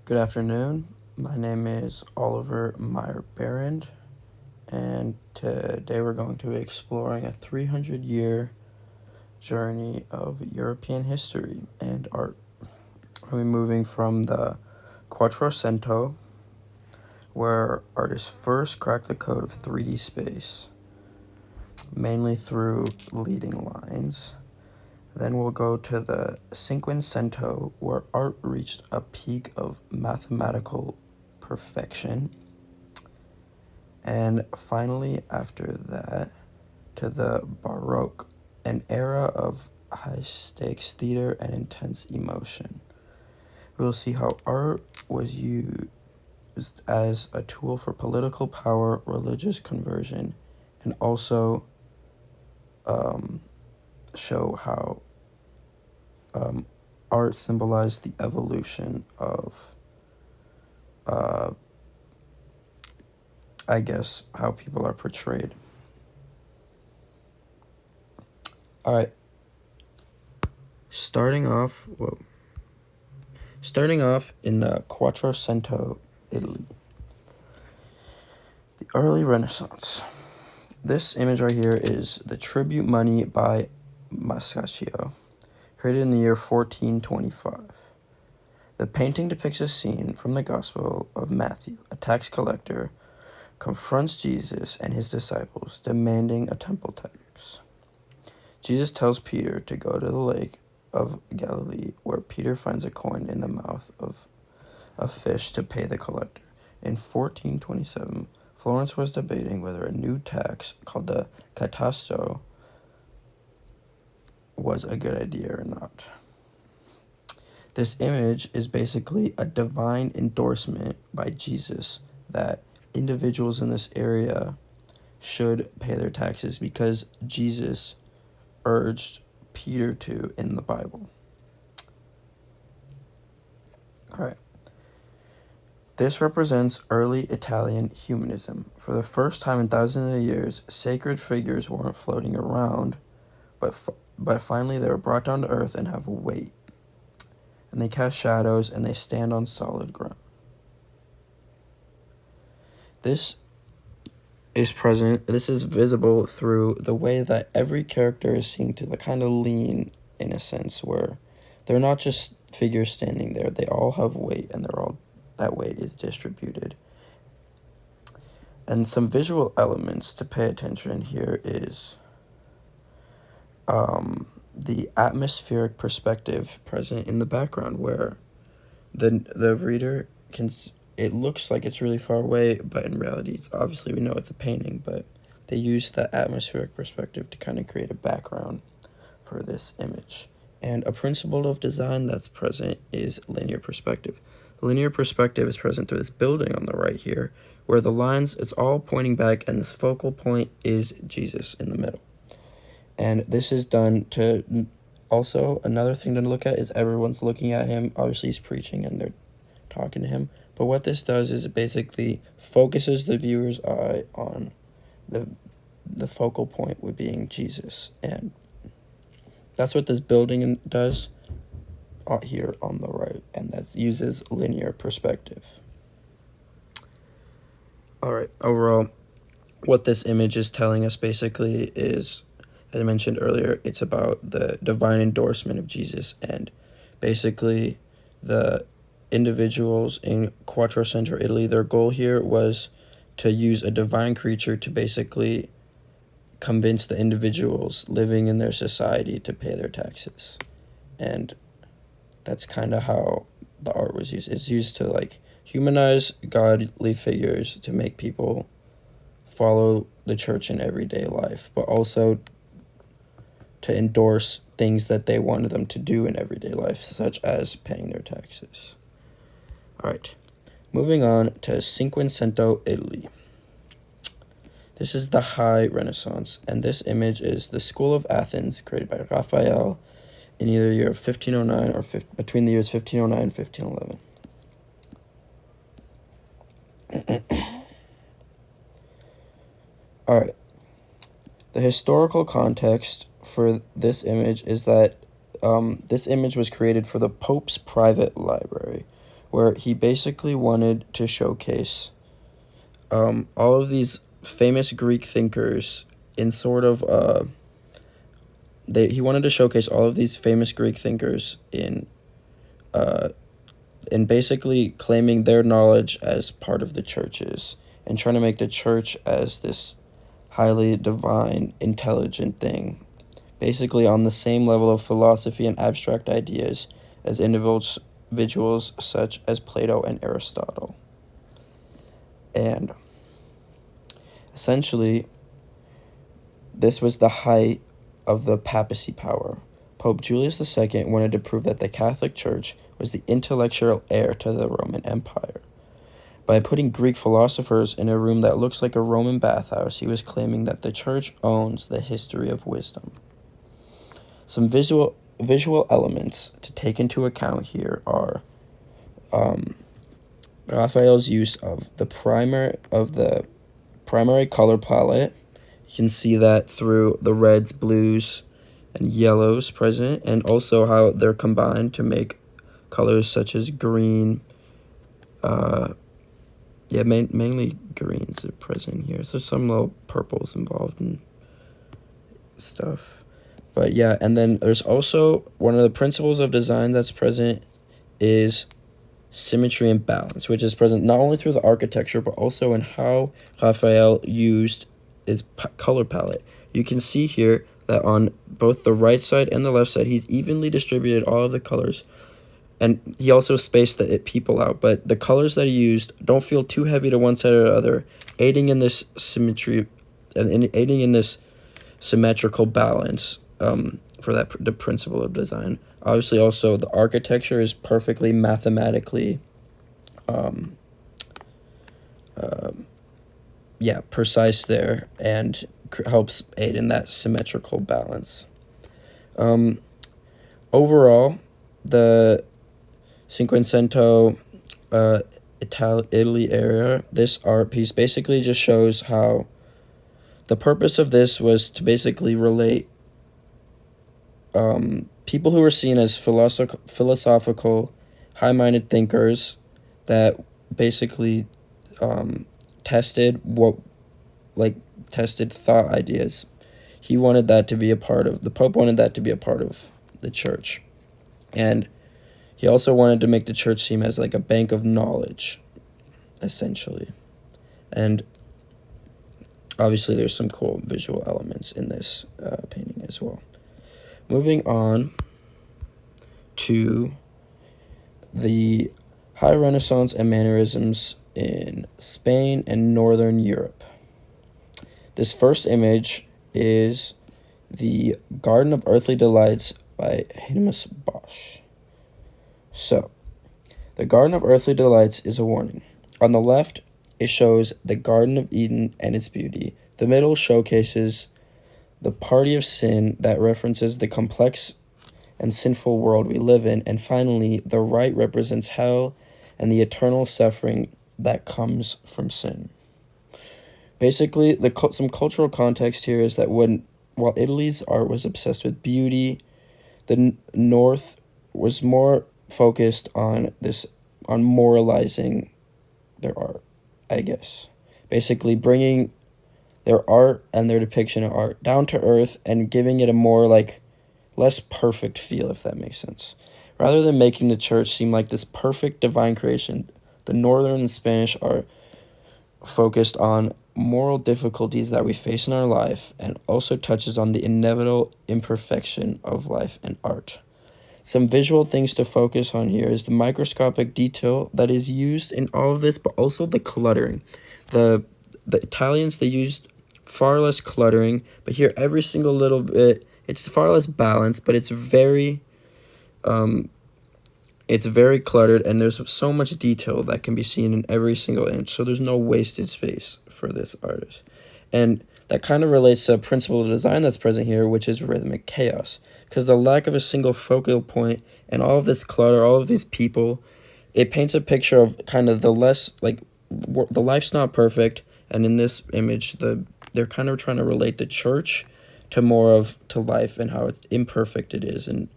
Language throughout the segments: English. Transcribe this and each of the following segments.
Good afternoon. My name is Oliver Meyer-Behrend, and today we're going to be exploring a 300-year journey of European history and art. We're moving from the Quattrocento, where artists first cracked the code of 3D space, mainly through leading lines. Then we'll go to the Cinquecento, where art reached a peak of mathematical perfection. And finally, after that, to the Baroque, an era of high-stakes theater and intense emotion. We'll see how art was used as a tool for political power, religious conversion, and also show how art symbolized the evolution of, how people are portrayed. All right. Starting off in the Quattrocento, Italy. The early Renaissance. This image right here is the Tribute Money by Masaccio, created in the year 1425. The painting depicts a scene from the Gospel of Matthew. A tax collector confronts Jesus and his disciples, demanding a temple tax. Jesus tells Peter to go to the lake of Galilee, where Peter finds a coin in the mouth of a fish to pay the collector. In 1427, Florence was debating whether a new tax called the catasto was a good idea or not. This image is basically a divine endorsement by Jesus that individuals in this area should pay their taxes because Jesus urged Peter to in the Bible. All right. This represents early Italian humanism. For the first time in thousands of years, sacred figures weren't floating around, but finally they were brought down to earth and have weight. And they cast shadows and they stand on solid ground. This is visible through the way that every character is seen to kind of lean, in a sense, where they're not just figures standing there. They all have weight, and that weight is distributed. And some visual elements to pay attention here is the atmospheric perspective present in the background, where the reader can. It looks like it's really far away, but in reality, it's obviously we know it's a painting, but they use the atmospheric perspective to kind of create a background for this image. And a principle of design that's present is linear perspective. Linear perspective is present to this building on the right here, where the lines, it's all pointing back, and this focal point is Jesus in the middle. And this is done to, also, another thing to look at is everyone's looking at him. Obviously, he's preaching, and they're talking to him. But what this does is it basically focuses the viewer's eye on the focal point with being Jesus. And that's what this building does here on the right, and that uses linear perspective. All right, overall, what this image is telling us basically is, as I mentioned earlier, it's about the divine endorsement of Jesus, and basically the individuals in Quattrocento, Italy, their goal here was to use a divine creature to basically convince the individuals living in their society to pay their taxes. And that's kind of how the art was used. It's used to humanize godly figures to make people follow the church in everyday life, but also to endorse things that they wanted them to do in everyday life, such as paying their taxes. All right, moving on to Cinquecento, Italy. This is the High Renaissance, and this image is the School of Athens, created by Raphael in either year of 1509 or between the years 1509 and 1511. All right. The historical context for this image is that this image was created for the Pope's private library, where he basically wanted to showcase all of these famous Greek thinkers in sort of he wanted to showcase all of these famous Greek thinkers in basically claiming their knowledge as part of the churches and trying to make the church as this highly divine, intelligent thing, basically on the same level of philosophy and abstract ideas as individuals such as Plato and Aristotle. And essentially, this was the height of the papacy power. Pope Julius II wanted to prove that the Catholic Church was the intellectual heir to the Roman Empire. By putting Greek philosophers in a room that looks like a Roman bathhouse, he was claiming that the Church owns the history of wisdom. Some visual elements to take into account here are Raphael's use of the primary color palette. You can see that through the reds, blues, and yellows present, and also how they're combined to make colors such as green. Mainly greens are present here. So some little purples involved and stuff. But yeah, and then there's also one of the principles of design that's present is symmetry and balance, which is present not only through the architecture, but also in how Raphael used his color palette. You can see here that on both the right side and the left side, he's evenly distributed all of the colors. And he also spaced the people out, but the colors that he used don't feel too heavy to one side or the other, aiding in this symmetry and aiding in this symmetrical balance for the principle of design. Obviously, also, the architecture is perfectly mathematically precise there and helps aid in that symmetrical balance. Overall, the Cinquecento Italy area, this art piece basically just shows how the purpose of this was to basically relate people who were seen as philosophical, high-minded thinkers that basically tested thought ideas. The Pope wanted that to be a part of the church. And he also wanted to make the church seem as like a bank of knowledge, essentially. And obviously there's some cool visual elements in this painting as well. Moving on to the High Renaissance and mannerisms in Spain and Northern Europe. This first image is the Garden of Earthly Delights by Hieronymus Bosch. So, the Garden of Earthly Delights is a warning. On the left, it shows the Garden of Eden and its beauty. The middle showcases the party of sin that references the complex and sinful world we live in. And finally, the right represents hell and the eternal suffering that comes from sin. Basically, some cultural context here is that while Italy's art was obsessed with beauty, the North was more focused on moralizing their art, I guess. Basically bringing their art and their depiction of art down to earth and giving it a more less perfect feel, if that makes sense. Rather than making the church seem like this perfect divine creation, the Northern and Spanish art focused on moral difficulties that we face in our life and also touches on the inevitable imperfection of life and art. Some visual things to focus on here is the microscopic detail that is used in all of this, but also the cluttering. The Italians, they used far less cluttering, but here every single little bit, it's far less balanced, but it's very cluttered, and there's so much detail that can be seen in every single inch, so there's no wasted space for this artist. And that kind of relates to a principle of design that's present here, which is rhythmic chaos. Because the lack of a single focal point and all of this clutter, all of these people, it paints a picture of kind of the life's not perfect. And in this image, they're kind of trying to relate the church to life and how it's imperfect it is. And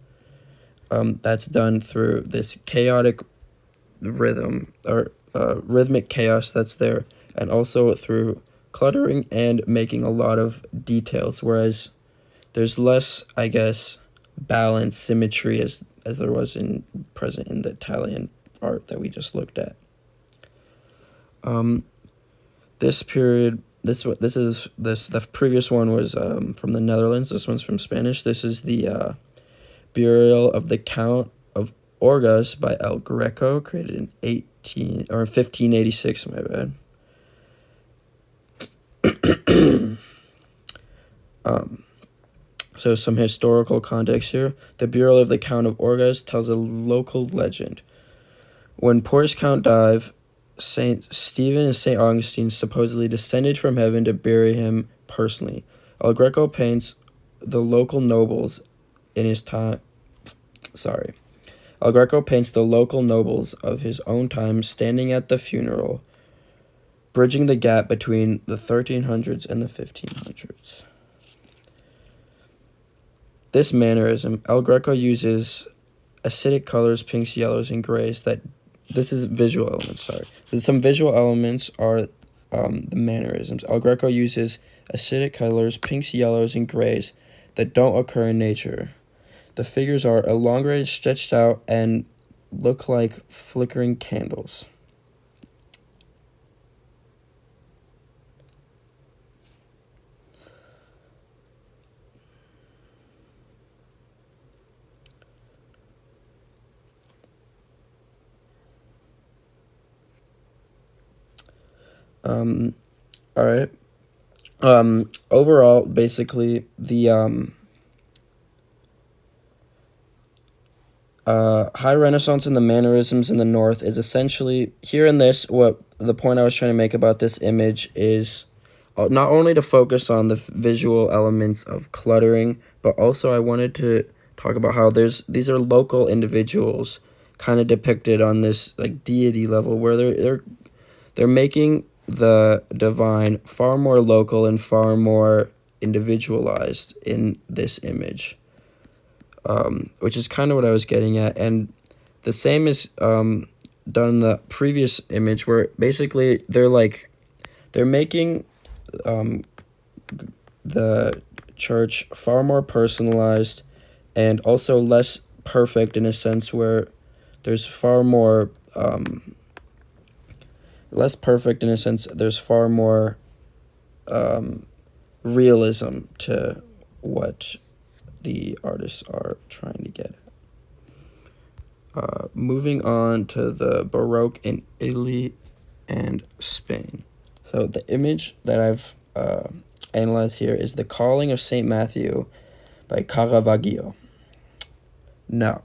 that's done through this chaotic rhythm or rhythmic chaos that's there, and also through cluttering and making a lot of details, whereas there's less, I guess, balance, symmetry as there was present in the Italian art that we just looked at. This period, the previous one was from the Netherlands. This one's from Spanish. This is the Burial of the Count of Orgaz by El Greco, created in 1586. My bad. So some historical context here. The Burial of the Count of Orgaz tells a local legend. When Porus Count died, Saint Stephen and Saint Augustine supposedly descended from heaven to bury him personally. El Greco paints the local nobles in his time. El Greco paints the local nobles of his own time standing at the funeral, bridging the gap between the 1300s and the 1500s. This mannerism, El Greco uses acidic colors, pinks, yellows, and grays. This is visual elements, sorry. Some visual elements are the mannerisms. El Greco uses acidic colors, pinks, yellows, and grays that don't occur in nature. The figures are elongated, stretched out, and look like flickering candles. All right. Overall, basically, the high Renaissance and the mannerisms in the North is essentially, here in this, what the point I was trying to make about this image is not only to focus on the visual elements of cluttering, but also I wanted to talk about how these are local individuals kind of depicted on this like deity level, where they're making the divine far more local and far more individualized in this image, which is kind of what I was getting at. And the same is done in the previous image, where basically they're making the church far more personalized and also less perfect, in a sense where there's far more less perfect in a sense. There's far more realism to what the artists are trying to get at. Moving on to the Baroque in Italy and Spain. So the image that I've analyzed here is The Calling of St. Matthew by Caravaggio. Now,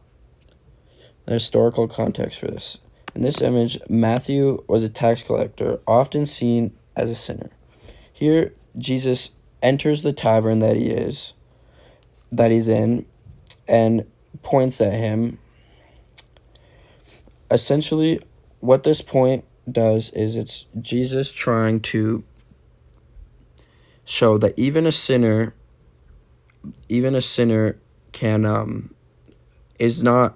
the historical context for this. In this image, Matthew was a tax collector, often seen as a sinner. Here, Jesus enters the tavern that he's in, and points at him. Essentially, what this point does is it's Jesus trying to show that even a sinner can is not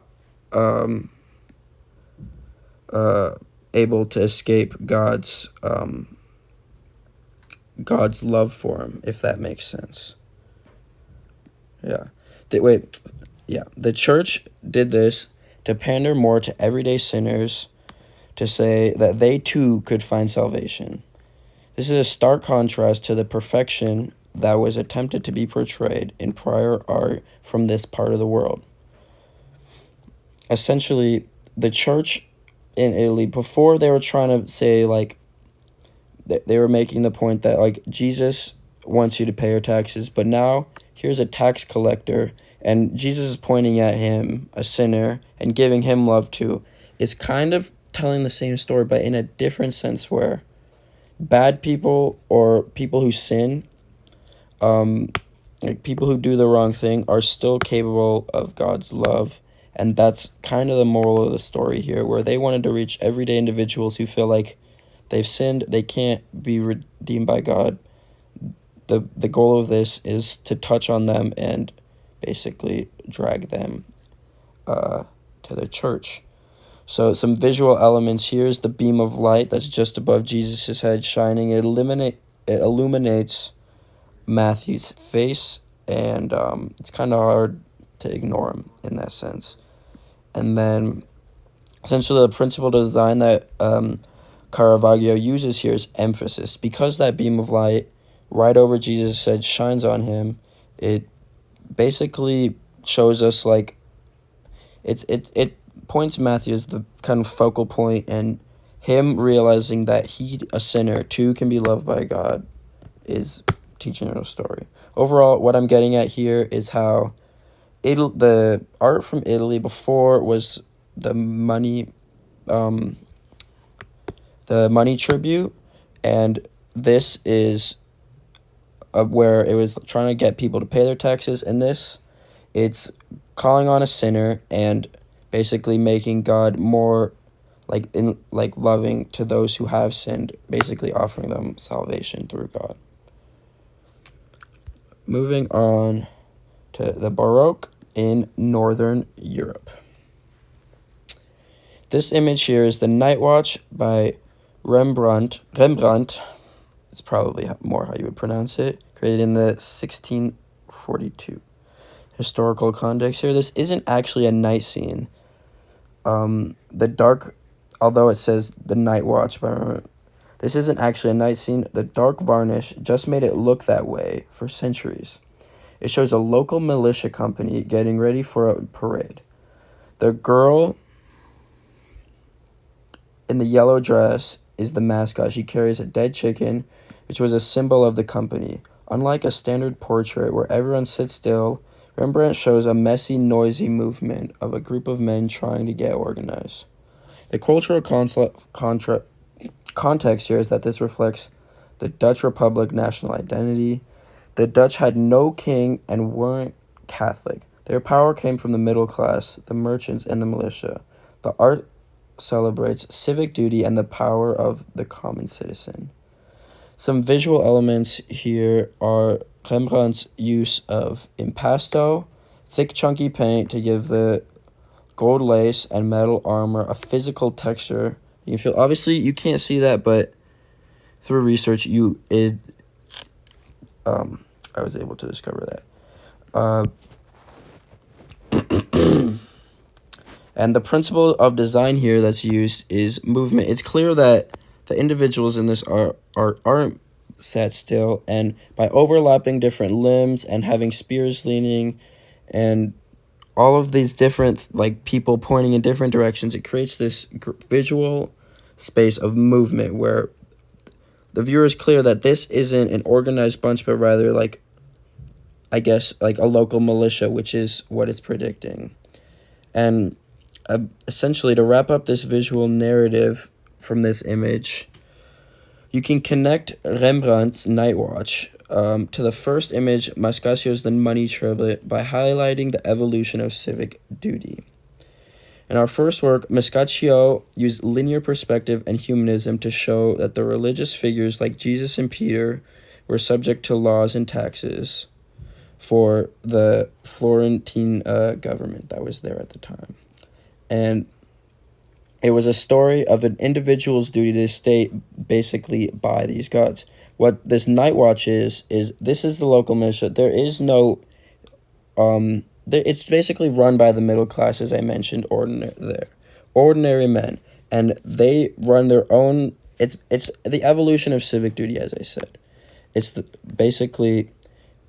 able to escape God's love for him, if that makes sense. The church did this to pander more to everyday sinners, to say that they too could find salvation. This is a stark contrast to the perfection that was attempted to be portrayed in prior art from this part of the world. Essentially, the church in Italy, before they were trying to say, like, they were making the point that, like, Jesus wants you to pay your taxes, but now here's a tax collector, and Jesus is pointing at him, a sinner, and giving him love too. It's kind of telling the same story, but in a different sense, where bad people or people who sin, like people who do the wrong thing, are still capable of God's love. And that's kind of the moral of the story here, where they wanted to reach everyday individuals who feel like they've sinned, they can't be redeemed by God. The goal of this is to touch on them and basically drag them to the church. So some visual elements here is the beam of light that's just above Jesus' head shining. It illuminates Matthew's face, and it's kind of hard to ignore him in that sense. And then essentially the principal design that Caravaggio uses here is emphasis. Because that beam of light right over Jesus' head shines on him, it basically shows us like it points Matthew as the kind of focal point, and him realizing that he, a sinner, too can be loved by God, is teaching a story. Overall, what I'm getting at here is how the art from Italy before was the money tribute, and this is where it was trying to get people to pay their taxes, and this, it's calling on a sinner and basically making God more loving to those who have sinned, basically offering them salvation through God. Moving on to the Baroque in Northern Europe. This image here is the Night Watch by Rembrandt. It's probably more how you would pronounce it. Created in the 1642. Historical context here. This isn't actually a night scene. The dark, although it says the Night Watch, but this isn't actually a night scene. The dark varnish just made it look that way for centuries. It shows a local militia company getting ready for a parade. The girl in the yellow dress is the mascot. She carries a dead chicken, which was a symbol of the company. Unlike a standard portrait where everyone sits still, Rembrandt shows a messy, noisy movement of a group of men trying to get organized. The cultural context here is that this reflects the Dutch Republic national identity. The Dutch had no king and weren't Catholic. Their power came from the middle class, the merchants, and the militia. The art celebrates civic duty and the power of the common citizen. Some visual elements here are Rembrandt's use of impasto, thick chunky paint to give the gold lace and metal armor a physical texture. You can feel, obviously you can't see that, but through research I was able to discover that. And the principle of design here that's used is movement. It's clear that the individuals in this art aren't sat still, and by overlapping different limbs and having spears leaning and all of these different people pointing in different directions, it creates this visual space of movement where the viewer is clear that this isn't an organized bunch, but rather a local militia, which is what it's predicting. And essentially, to wrap up this visual narrative from this image, you can connect Rembrandt's Night Watch to the first image, Mascaccio's The Money Tribute, by highlighting the evolution of civic duty. In our first work, Mascaccio used linear perspective and humanism to show that the religious figures like Jesus and Peter were subject to laws and taxes for the Florentine government that was there at the time. And it was a story of an individual's duty to stay basically by these gods. What this Night Watch is this is the local militia. There is no, it's basically run by the middle class, as I mentioned, ordinary men, and they run their own. It's the evolution of civic duty, as I said. It's basically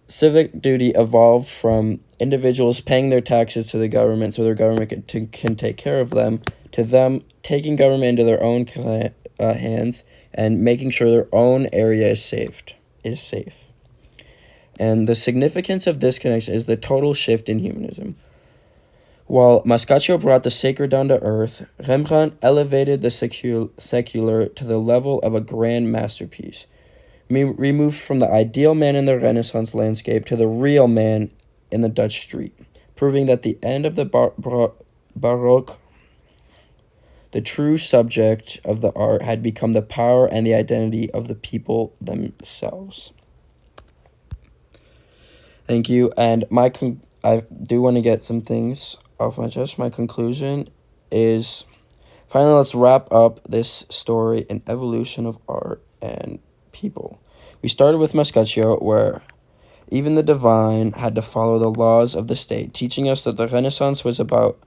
civic duty evolved from individuals paying their taxes to the government so their government can take care of them, to them taking government into their own hands and making sure their own area is safe. And the significance of this connection is the total shift in humanism. While Mascaccio brought the sacred down to earth, Rembrandt elevated the secular to the level of a grand masterpiece, removed from the ideal man in the Renaissance landscape to the real man in the Dutch street, proving that the end of the Baroque, the true subject of the art, had become the power and the identity of the people themselves. Thank you, and I do want to get some things off my chest. My conclusion is Finally, let's wrap up this story in evolution of art and people. We started with Mascaccio, where even the divine had to follow the laws of the state, teaching us that the Renaissance was about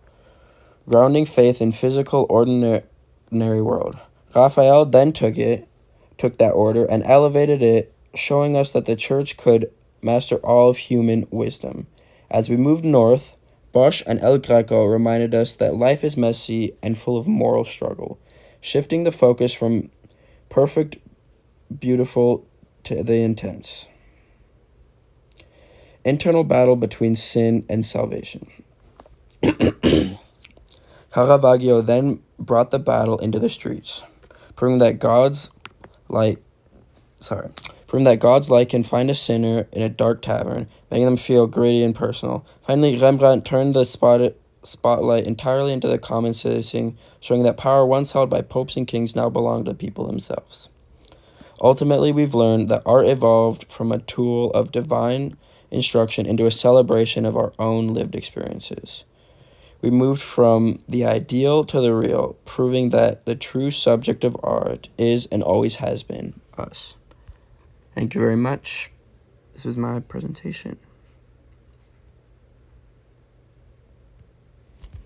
grounding faith in physical, ordinary world. Raphael then took that order and elevated it, showing us that the church could master all of human wisdom. As we moved north, Bosch and El Greco reminded us that life is messy and full of moral struggle, shifting the focus from perfect, beautiful to the intense. Internal battle between sin and salvation. Caravaggio then brought the battle into the streets, proving that God's light can find a sinner in a dark tavern, making them feel gritty and personal. Finally, Rembrandt turned the spotlight entirely into the common citizen, showing that power once held by popes and kings now belonged to people themselves. Ultimately, we've learned that art evolved from a tool of divine instruction into a celebration of our own lived experiences. We moved from the ideal to the real, proving that the true subject of art is and always has been us. Thank you very much. This was my presentation.